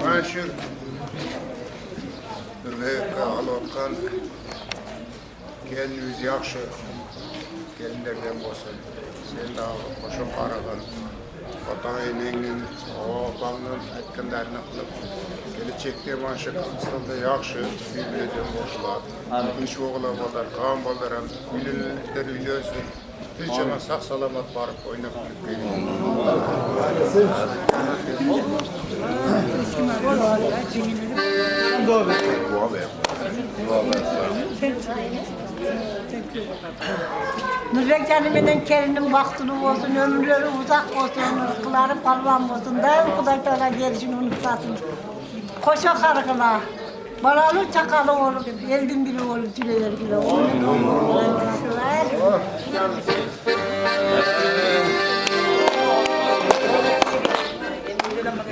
Maşur ve alotkan kendimiz yaxşı gelinlerden olsun. Sen de koşun paradan Otayının, oğlanın etkinlerini kılıp gelecekte maşı Kırgızistan'da yaxşı birbirine boşlar. Üç oğlan olar, kan bolaran, bilinlikler üyesi. Türkçe'ne sağ salamat barıp oynap geliyor. Nurek Canım'ın kerinin vaktini olsun, ömürleri uzak olsun, rızkıları parvam olsun, daim Kuday Teala gelişini unutmasın. Koşa karıkılar, balalı çakalı olur, elgin biri olur, tüleler gibi olur.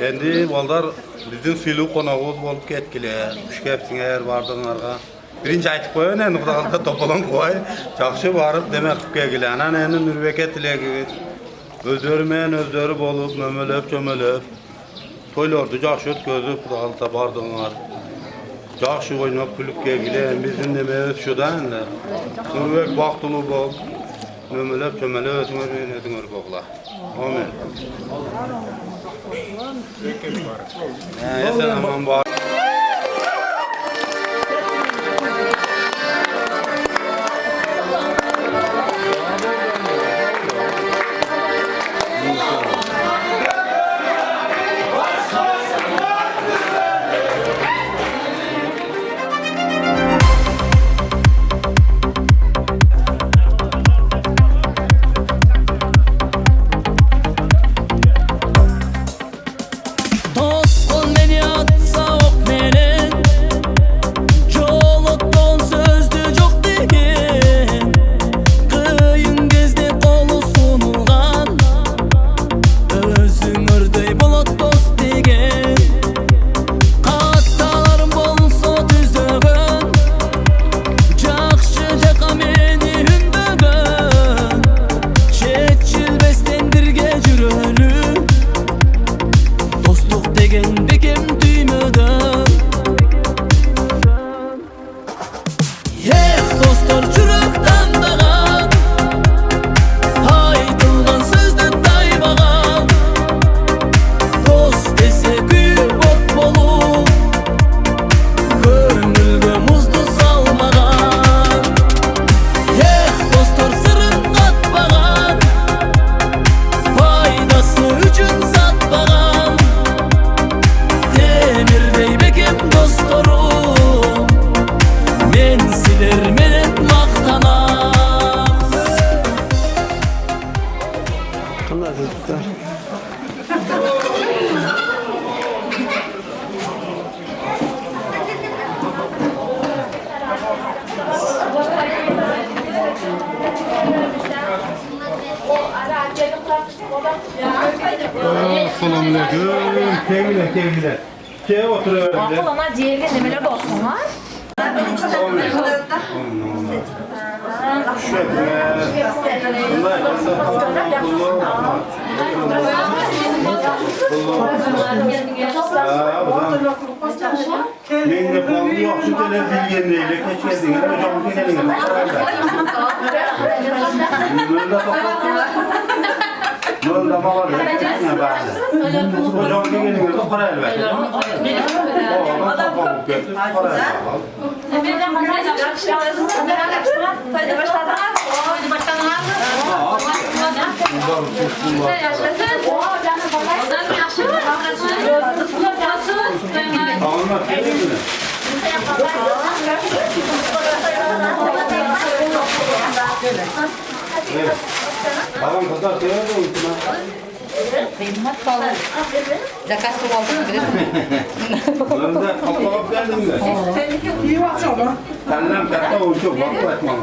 Endi balдар bizning suyluq qonog'imiz bo'lib ketdilar. Tushga hepsine eğer bardığınlarga. Birinci aytib qo'yaman, endi Xudoga to'polon qo'y. Yaxshi borib demak qilib kelgan. Ana endi Nurbek tilagi o'zlari bo'lib, cho'milib to'ylarni yaxshi o'tkazib Xudoga bardığınlar. Yaxshi o'ynab kulib kelgan. Bizning nimamiz shuda endi. Nurbek vaqtli bo'l. Cho'milib o'zinglar bo'g'lar. Amin. Esa aman bor. Selamünaleyküm. Kevgiler. Keve oturuyor. Ona ciğerli nemeler de olsun var. Men de pahalı yok şu televizyonda geçerdiniz. Hocam geliniz. Böyle var ya. Ne bazı. Hocam geliniz. Para elbette. Adam kapıp götür. Para Babam kadar sever mi uykuna? Zakası oldu mu? Önde kapağıp geldin mi? İyi baksana. Senden katta uyku bak etmem.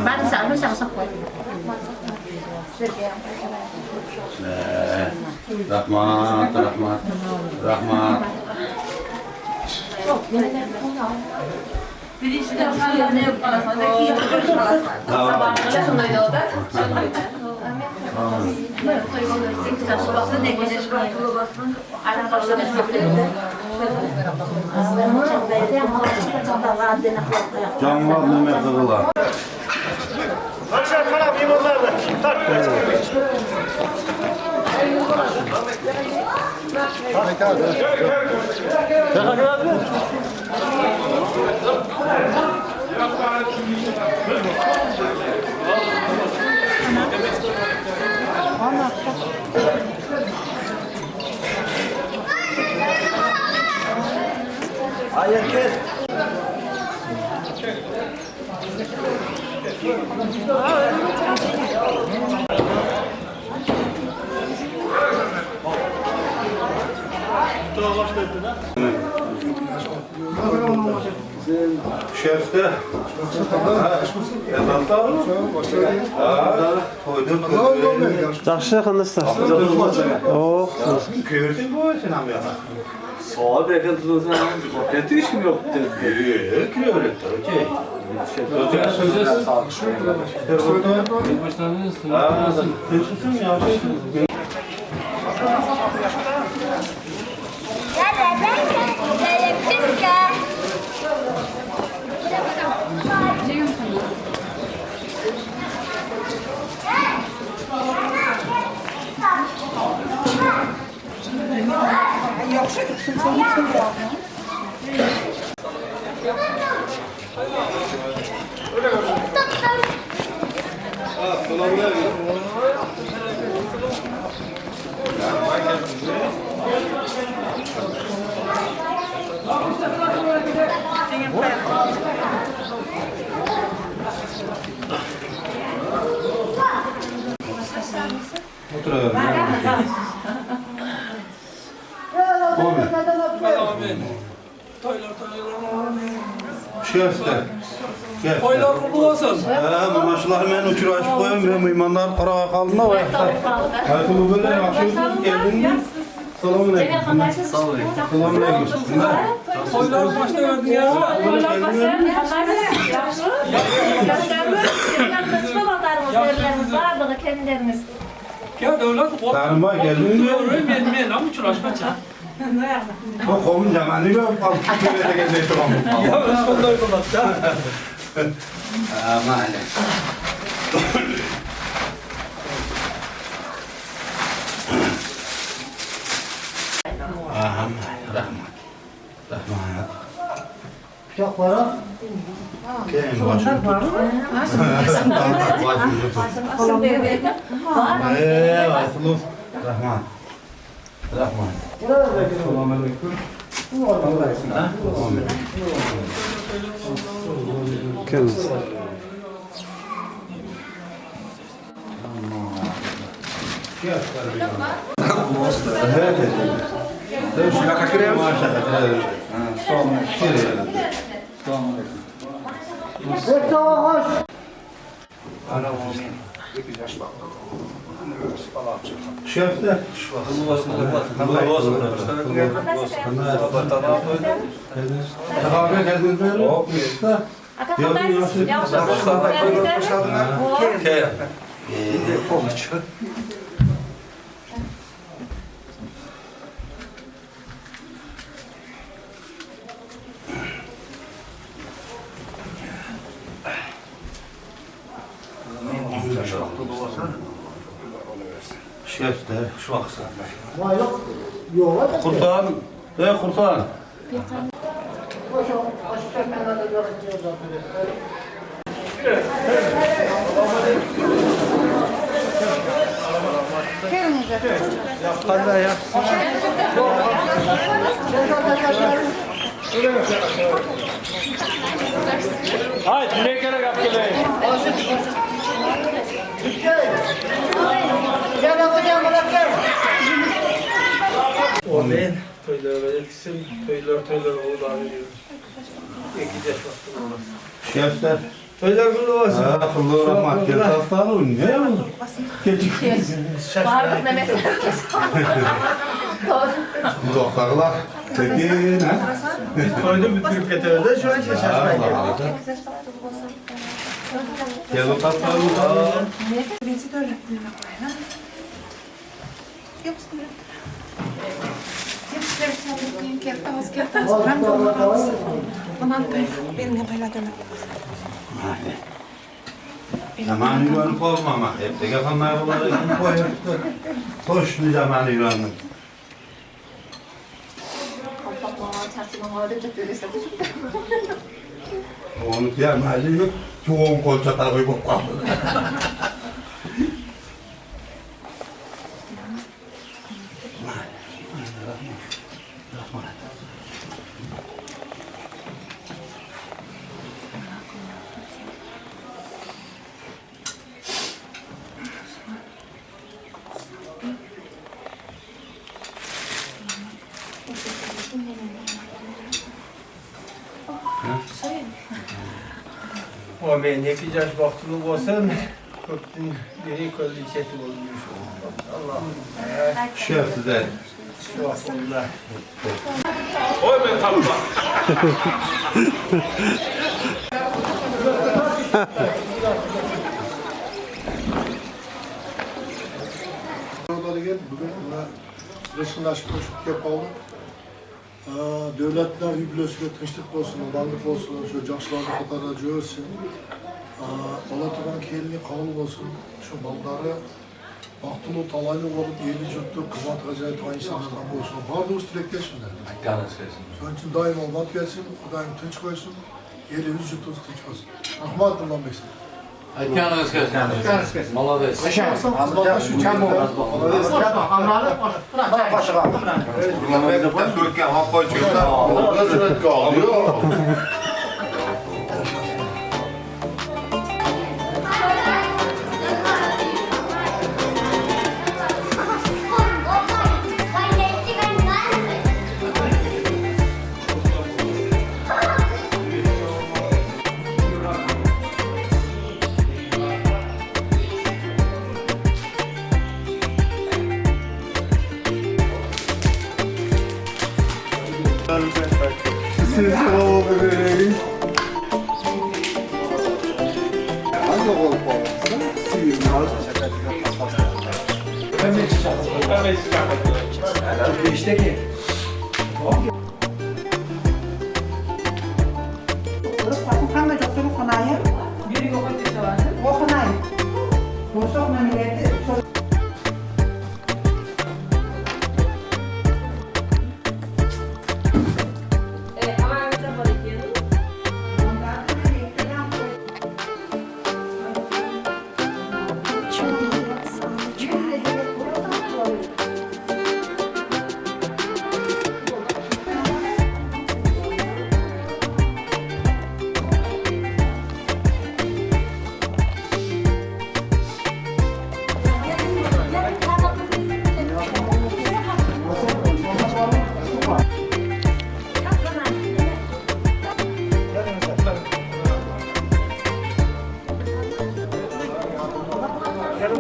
Ben sana sakın koy. Rahmat. Can var mı kıvılar? Aşağı kalan limonlarla. Tak. Hayır kes. Şefte. Yadalda. Toydur. Жақсы қандастар. О, Gördün bu sen abi ya. сауат берген тұзын кетті ешкім жоқ деді. Gördün. Okey. Şefte. Oylar kutlu olsun. Maşallah men uçuraşıp koyun ve meymanlar para kaldığında o yakta. Hayatımı böyle yakşıyorsun geldin mi? Selamünaleyküm. Selamünaleyküm. Oylar başta verdin ya. Ya devlet korktu. Tanıma geldin mi? Ben ama uçuraşmaca. O kovun zamanı yok. Köyde gezmeyi tamam. Ya ben sonunda uygulat ya. Aman. Rahmat. Çok var. Kim başını tut? Aslı. Rahmat. Selamünaleyküm. Kendisi. Evet. Şefte. Kahve geldiniz mi? Yok. Şefte. Şu aksa. Kurtan. Kurtan. Haydi ne gerek yaptın? O ben toylara verirsin, toylar oğlu abi diyor. Ekeceğiz baktım orası. Şefte. Toylar kulu olsun. Kıllı rahmat. Gel taslanı mı? Ne oldu? Geçik. Bağırdık Mehmet. Doktorlar. Tekin ha? Biz toyda bitirip getirdi, şu an şaşırmayın. Gel o taslanı. Zamanı güvenip olmama. Hep de yapanlar bunları kim koyuyor? Hoşlu zamanı güvenip. Onu diyemezdi yok. Çoğun kolça tabi bu kaldı. O ben yakacağız baktığım olsun. Köktün biri kölü çeti olmuş. Allah'ım. Şefti de. Şu aslında. Oy ben tatlı. Bugün resimleşik koşup yapalım. Devletler yüblesiyle tinçlik olsun, odanlık olsun, şu yaşlarda kadar görsün. Balatadan kelini kabul olsun, şu balları Baktulu talaylı olup yeni cüttü, kıvat gazayet aynı insanlardan olsun. Vardı üst dilekleşsinler. Onun için daim olmak gelsin, daim tinç koysun, yeni yüz cüttü tinç koysun. Rahmat kullanmayasın. Aykanınız kesin. Malades.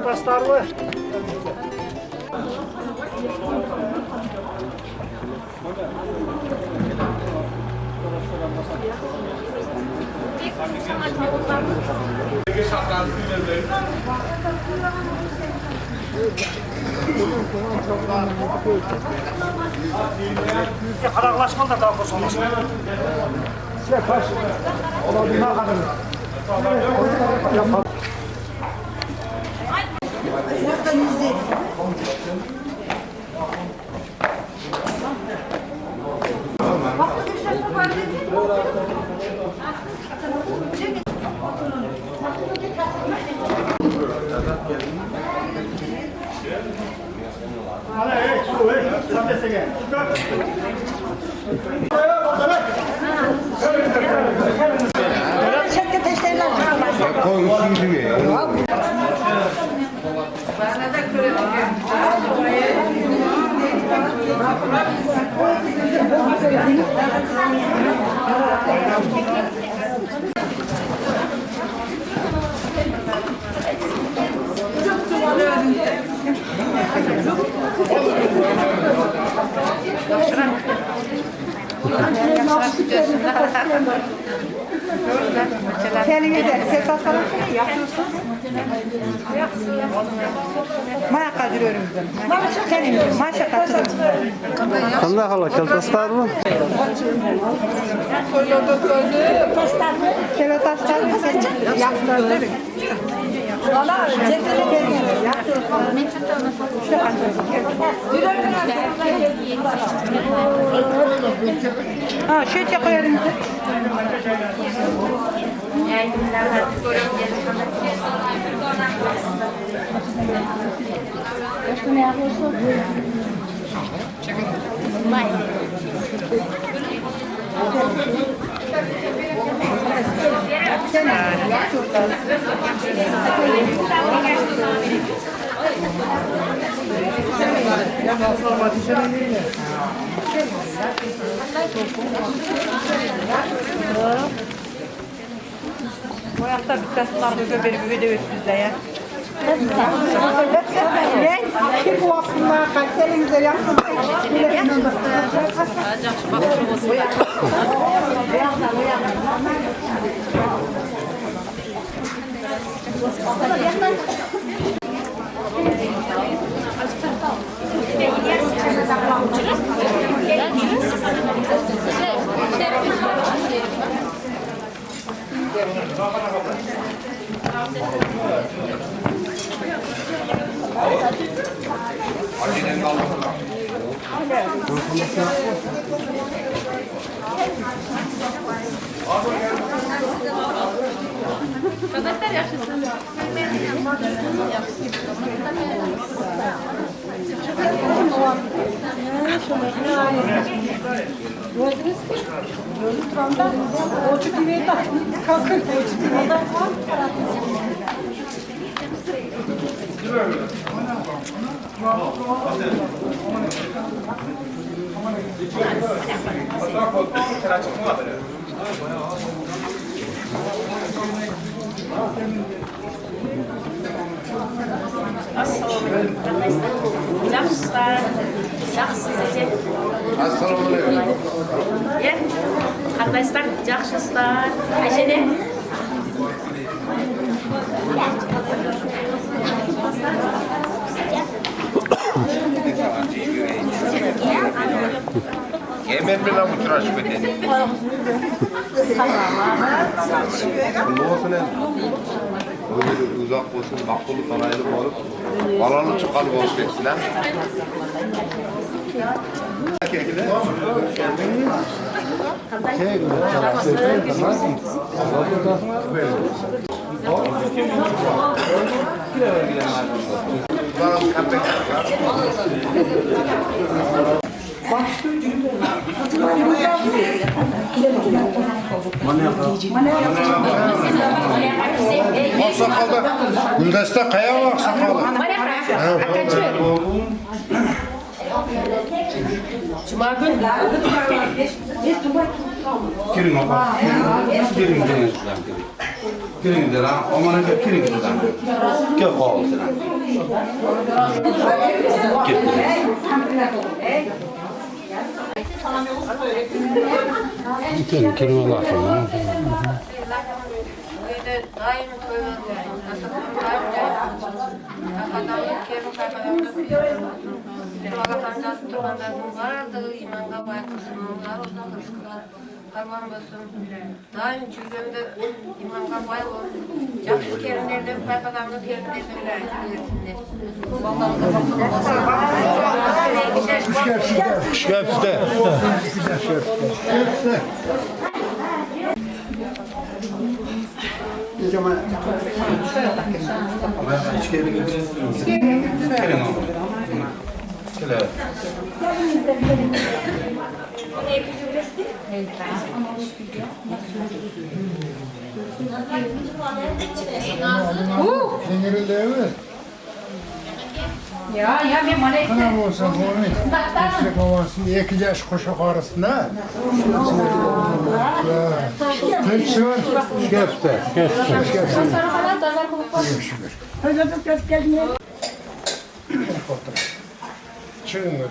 Pastarlı. Karaklaşmalı da daha koz olmasın. Şey kaç. Ola bir kadın. Kendinize ses hastalığı yapıyorsunuz. Maya kaçırıyorum ben. Kendimize maşa kaçırıyorum. Qanday hala keltaslarmi? Kelo taşlar yapıyorlar. Valla cebine geliyor. Ha, şöyle koyarım. Bu hafta bittasından böyle bir video bizde ya. Ne? Bu aslında kalplerimize yapsın. Arkadaşlar yaşasın. Yaxşılar. Yaxşısınız. Assalomu alaykum. Ya. Arkadaşlar yaxşısınlar. Ayşene. Yemek bilan uchrashib ketdik. Uzoq bo'lsin, maqbul qanayli borib, balonni chiqarib olib ketdilar. Oqsoqolda Guldasta qayoqqa oqsoqolda? Cuma gün. Kiring opa. Kiring. Kiring de lan, omana ke kiring de lan. Ke qol de lan. Kiring kiring olasın lan. Daim çözümde imamga bay ol. Yaxşı kerimlerden payqadamda kerimlerden Şöpste. Zengin değil mi? Ya ben malek. Kana olsa bunu. İşte kovasın 2 yaş koşak arasında. Hepsi var. Şöpste. Özür göz gelmiyor. Çıkın öder.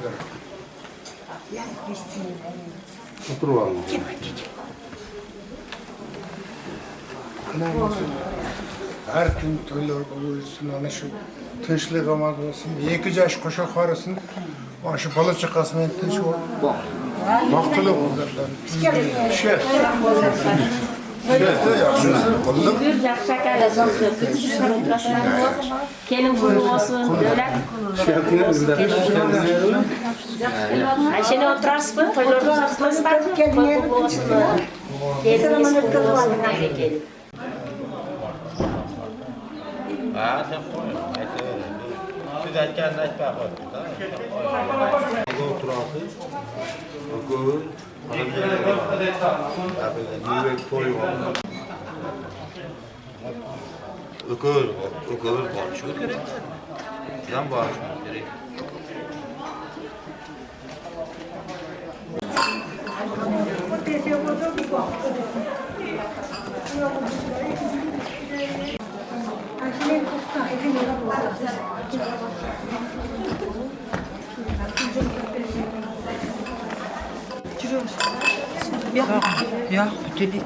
Otur bakalım. Ana olsun. Her gün toylar olsun, ana şu tinçlik amad olsun. 2 yaş koşak arasında. Ana şu bala çıkasın tinç ol. Baktılık olurlar. Şef. Şefte yaxşısı. Olduk. Yaxşı kelin kulu olsun, Ayşe'ne oturarsın, toylarda oturmasın, kelin kulu olsun. Gelin kulu olsun, haydi gelin. Ha, sen koy. Siz aytgan aytmay qo'ying. Oturasın. Okul. Nurek to'y var. Okul borishimiz kerak. Ham borishimiz kerak. Ya kötülük.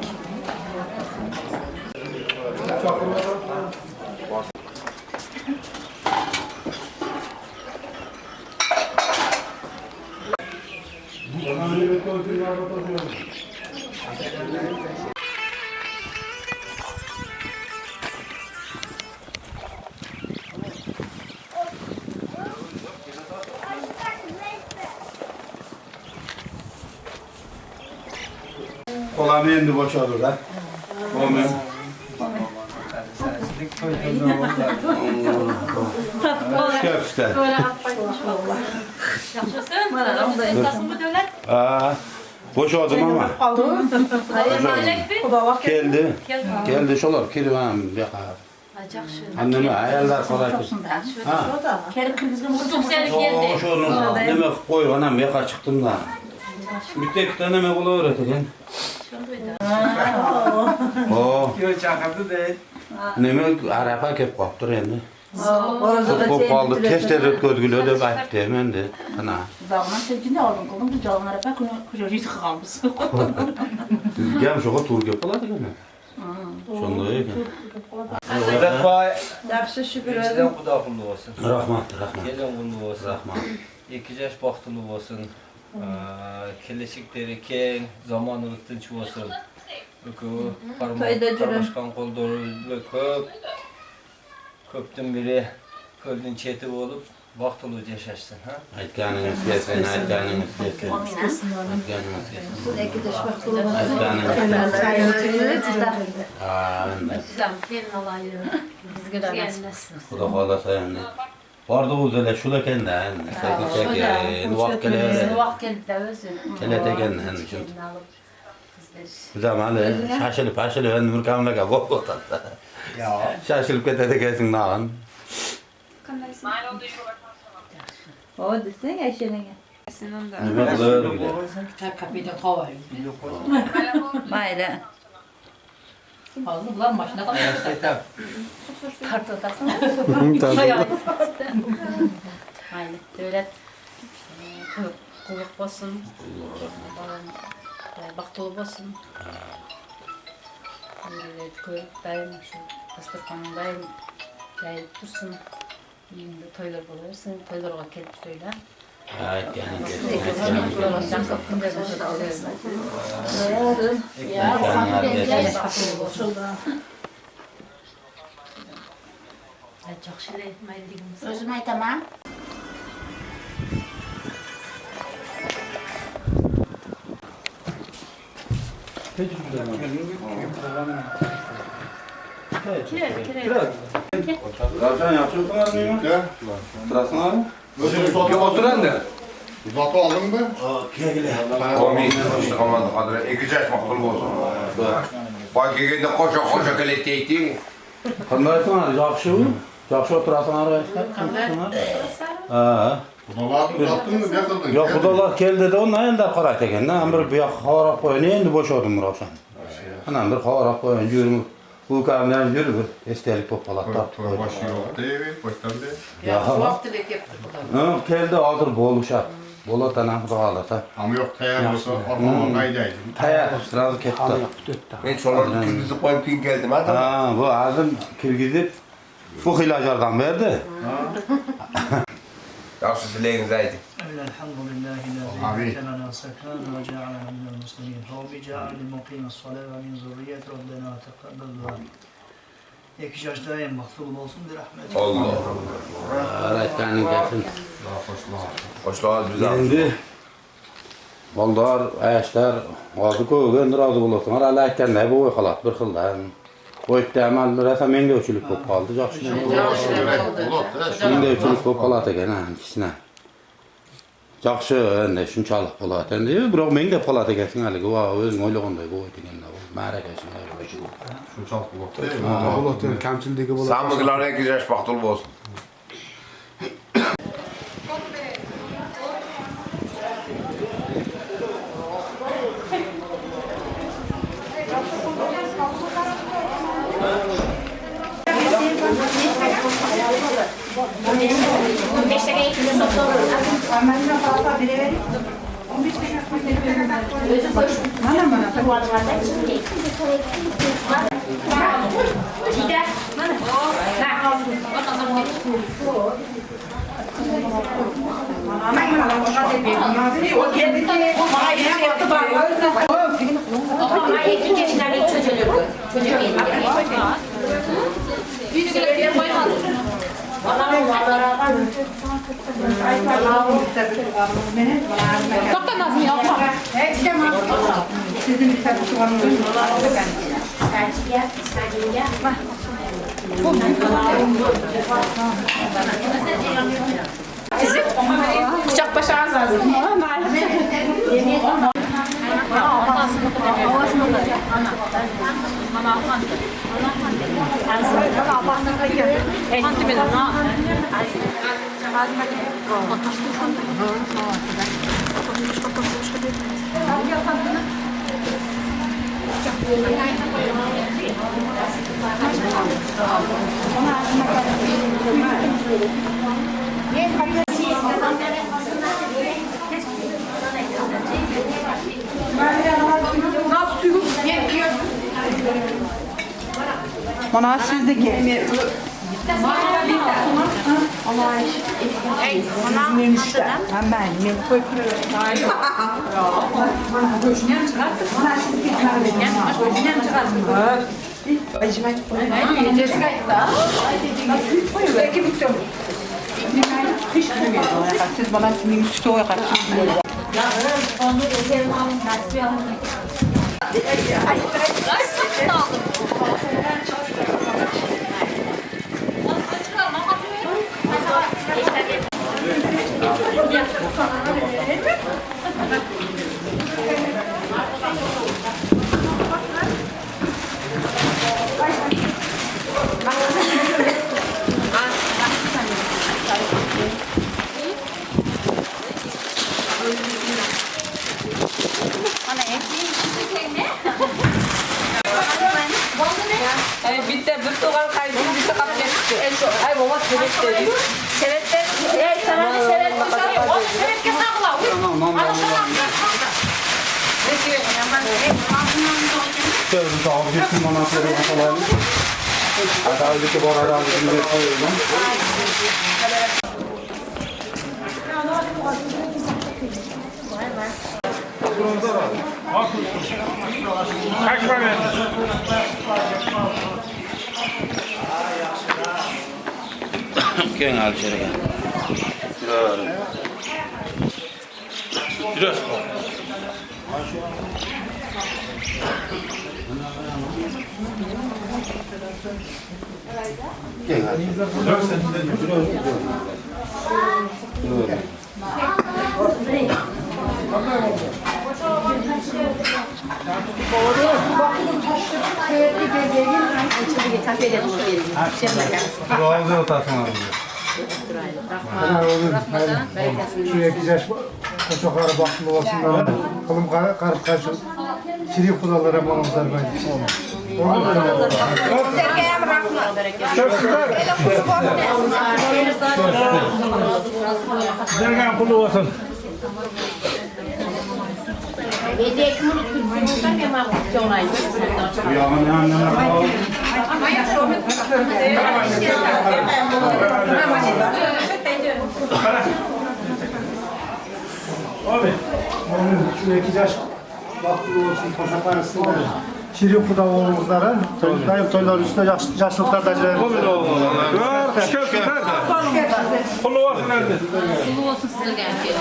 Kolamı endi boşalır ha. Kolamı. Şöpste. Yaxşısın? Mana da entasın bu devlet. Boşaldım ama. Geldi şolar kirvan yaqa. Anneme ayarlar kolay kız. Ha. Çok seni geldi. Şonu neme koy anam yaqa çıktım da. Bir tek tane neme bula öğretilen. Yo çakırdı değil. Neme araba kep qoptur endi. Kop aldı tester ötközgülö dep aytdı hemen de. Ana. Zaman sevgini aldım. Kıldım bu canlar hep kocacıydı kalmış. Gel şoğa tur kep boladı gene. Şonday ekan. Murat Bay. Yaxşı şükür Bizden Xudo qulluq olsun. Rahmat. Kelin qulluq olsun. Rahmat. 2 yaş baxtlı olsun. Kelişikleri keng, zamanımız tinch olsun. Ökü parmağın koldoru köptün biri kölün çeti olup baxtlı yaşasın. Aytganingiz kelsin, aytganingiz kelsin. Aytganingiz kelsin. Gelin olayım. Bizge de gelmesin. Xudo xolasa endi. Barda o'zlar shular ekanda. Endi vaqt keladi. Vaqt keldi o'zi. Keladi ekan endi shu. Zamali shashilib endi murkamlarga bo'ldi. Ya. Shashilib ketadi ekansan nag'in. O desene Ayşe'ne. Nima qiladi? Mayli. Fazla bulan başına kalmışlar. Tartıldasın. Aynen. Öyle kuyruk basın. Baktılı basın. Kuyruk daim şu pastırkanın daim yayıp dursun. Şimdi toylar buluyorsun. Toylara gelip söyle. Evet yani. Çok şey mayıldigimiz. Özüm aytamam. Ravşan yapıyorsunuz mı? Sırasın abi. Oturan da. Uzatı aldın mı? Komik çıkamadı kadar. Ekeceğiz maktul olsun. Bak geldiğinde koşa keletteydi. Qandaysın abi? Yaxşı mı? Yaxşı oturasın arkadaşlar. Ha. Budalarını uzattın mı? Ne kıldın? Yok budalar keldi de ondan endi qarat ekan. Bir bu yoq xavarab qo'yun endi bo'shadim Ravshan. Ana bir xavarab qo'yun yurib. Bu kamdan yurib esdalik bo'lib qoladi. Başı yok değil. Baştan değil. Ya. Ha, keldi hozir bo'lishadi. Bo'ladi ana xudo xolasa. Ama yok tayar olsa ormana kaydaydı. Tayyor, sразу ketdi. Ben sonra kızı koyup gün geldim adam. Ha, bu azim kirgizib bu ilaçlardan verdi. Yaxşı dileğiniz aydı. Elhamdülillahi Abi. الذي كلنا سكان وجعلنا من المسلمين رب اجعلني مقيم الصلاة ومن ذريتي ربنا تقبل دعاء. İki yaştayım mahsul olsun bir rahmet. Allah. Öğretmenin gelsin. Hoşlar bize. Endi baldar, ayaşlar, azı ko'gin razı bo'lasыңар. Hali aytganday bu holat bir xildan. Qo'yibdi amal rasa menga o'chilib bo'lib qoldi. Yaxshi. Menga o'chilib bo'lib qoladi ekan ha, ikisine. Yaxshi, endi shunchalik bo'ladi. Endi biroq menga qoladi ekan haligi va o'zing o'ylaganday bu deganda bu ma'raka shunday bo'lishi. Şunçalık bulut. Kamçıldagi bo'ladi. Samıklar ekeceğiz maktul olsun. Doktor Nazmi yapma. Sizin bir tabi soğanınız Bıçak başı az lazım. Bana sizdeki. Ben benim. Siz bana şimdi üstü o yakar. Ana hepsi ne? Yukarı kaydı bizi kapı geçti. Ay baba sebep dedi. Sebetler, sana bir sebet düşüyor. O sebetke sakla. Şöyle bir daha bir bana söyle bakalım. Hatta öyle bu arada bir de koyalım. Kaç para verdin? Gel al içeri gel. Yürü. Gel al. Doğal rotasyon alıyor. Şu yaş koçaklara baktım olasınlar. Kılım karıp kaçın. Çirik kudalara mamazlar ben. Dergen kulu olsun. Yağın yanına al. Abi. Şu yaş baktım olsun koçaklar arasında. Çirik kuda oğlumuzlara. Dayım toylar üstüne yaşlıklarda acayip. Kuş gelsin nerede? Kulu olsun nerede? Kulu olsun size geldi.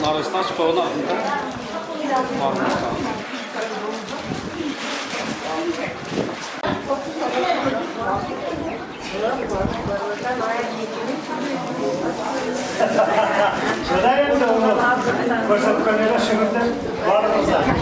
Narısına çıkağına. Şöyle de onu koçaklarına şırında var mı zaten?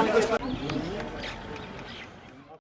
Tamam,